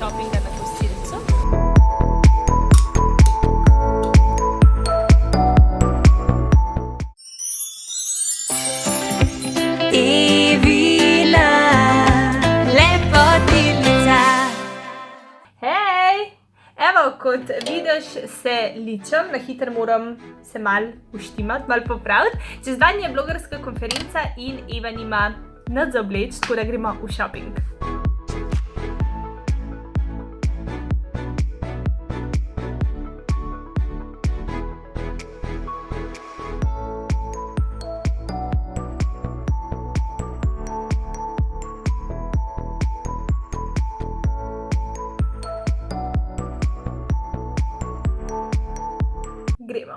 šopinga na Kosilcu. Evina, lepotilnica. Hej! Evo, kot vidiš, se ličem, na hitro moram se malo uštimati, malo popraviti. Čez dan je blogerska konferenca in Eva nima nič za obleč, tako da gremo v šoping. Gremo.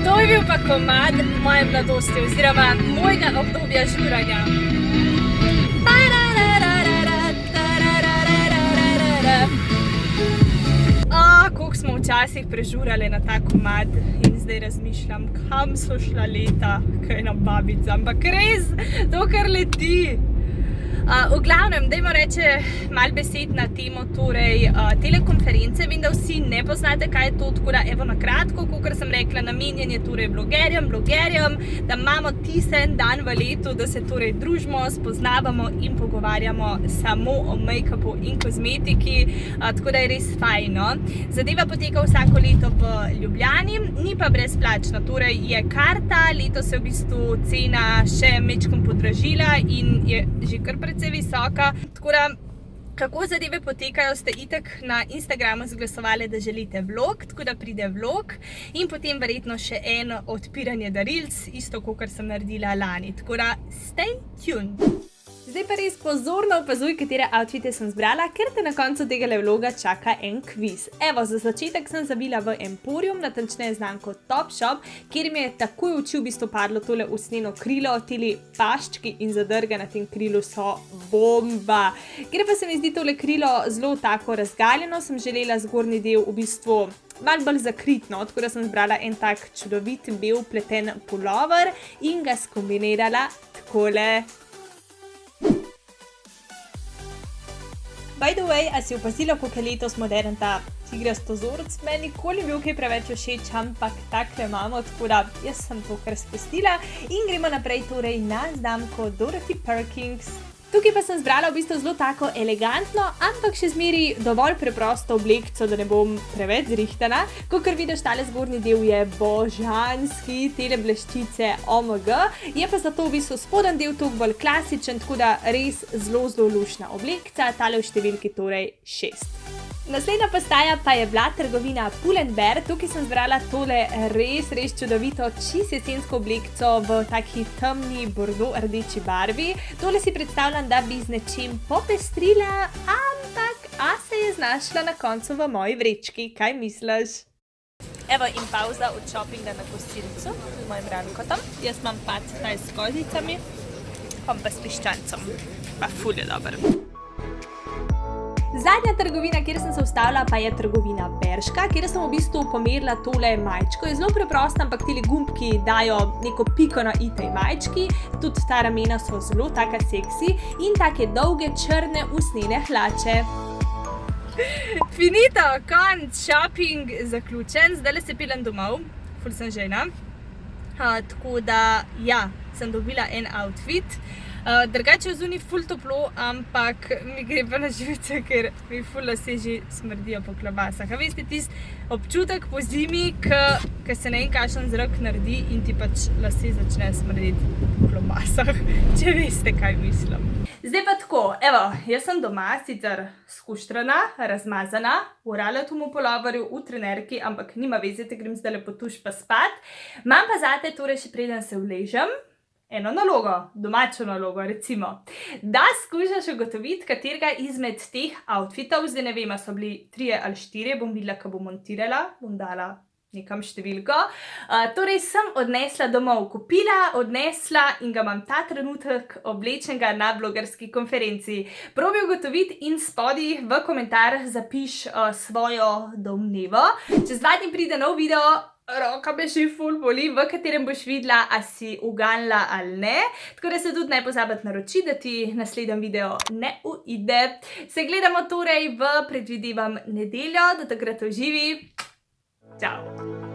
To je bil pa komad moje mladosti oziroma mojega obdobja žuranja. Koliko smo včasih prežurali na ta komad in zdaj razmišljam, kam so šla leta, kaj nam babica, ampak res, to kar leti. V glavnem, dajmo reči malo besed na temo telekonference. Vem, da vsi ne poznate, kaj je to, tako da evo na kratko, kakor sem rekla, namenjen je blogerjem, da imamo tisti en dan v letu, da se družimo, spoznavamo in pogovarjamo samo o make-upu in kozmetiki, tako da je res fajno. Zadeva poteka vsako leto v Ljubljani, ni pa brezplačna, torej je karta, letos je v bistvu cena še majčkeno podražila in je že kar precej visoka, tako da kako zadeve potekajo, ste itak na Instagramu zglasovali, da želite vlog, tako da pride vlog in potem verjetno še eno odpiranje darilc, isto kakor sem naredila lani, tako da stay tuned. Zdaj pa res pozorno opazuj, katere outfite sem zbrala, ker te na koncu tega vloga čaka en kviz. Evo, za začetek sem zavila v Emporium, natančneje znamko Topshop, kjer mi je takoj v oči v bistvu padlo tole usnjeno krilo, tili paščki in zadrge na tem krilu so bomba. Ker pa se mi zdi tole krilo zelo tako razgaljeno, sem želela zgornji del v bistvu malo bolj zakritno, tako da sem zbrala en tak čudovit bel pleten pulover in ga skombinirala takole. By the way, a si opazila, koliko je letos modern ta tigrasto vzorec? Meni nikoli ni bil kaj preveč všeč, ampak takle imamo, tako da jaz sem to kar spustila in gremo naprej torej na znamko Dorothy Perkins. Tukaj pa sem zbrala v bistvu zelo tako elegantno, ampak še zmeri dovolj preprosto oblekco, da ne bom preveč zrihtana. Kakor vidiš, tale zgornji del je božanski, tele bleščice OMG, je pa zato v bistvu spoden del toliko bolj klasičen, tako da res zelo lušna oblekca, tale v številki torej 6. Naslednja postaja pa je bila trgovina Pull & Bear. Tukaj sem zbrala tole res čudovito čisto jesensko oblekco v taki temni bordo rdeči barvi. Tole si predstavljam, da bi z nečim popestrila, ampak a se je znašla na koncu v moji vrečki, kaj misliš? Evo in pauza od šopinga na Kosilcu z mojim rankotom. Jaz imam pad taj s kozicami, pa s piščancem, pa ful je dober. Zadnja trgovina, kjer sem se ustavila, pa je trgovina Bershka, kjer sem v bistvu pomerila tole majčko. Je zelo preprosta, ampak tili gumbki dajo neko piko na i tej majčki. Tudi ta ramena so zelo taka seksi in take dolge črne usnjene hlače. Finito, konc, shopping zaključen, zdaj se peljem domov, ful sem žena. Tako da, ja, sem dobila en outfit. Drugače je zunaj ful toplo, ampak mi gre pa na živce, ker mi ful lase že smrdijo po klobasah. A veste, tisti občutek po zimi, ko se ne vem kakšen zrak naredi in ti pač lase začne smrditi po klobasah, če veste, kaj mislim. Zdaj pa tako, evo, jaz sem doma, sicer skuštrana, razmazana, v raletumu puloverju, v trenerki, ampak nima veze, te grem zdaj lepo tuš pa spat. Imam pa zate, torej še preden se uležem, eno nalogo, domačo nalogo recimo, da skušaš ugotoviti, katerega izmed teh outfitov, zdaj ne vem, a so bili 3 ali 4, bom videla, ko bom montirala, bom dala nekam številko. Torej sem odnesla domov, kupila, odnesla in ga imam ta trenutek oblečenega na blogerski konferenci. Probi ugotoviti in spodaj v komentar zapiš svojo domnevo. Čez 2 dni pride nov video Roka me še ful boli, v katerem boš videla, a si uganila ali ne. Tako da se tudi ne pozabiti naročiti, da ti naslednji video ne uide. Se gledamo torej v, predvidevam, nedeljo. Do takrat uživi. Čau.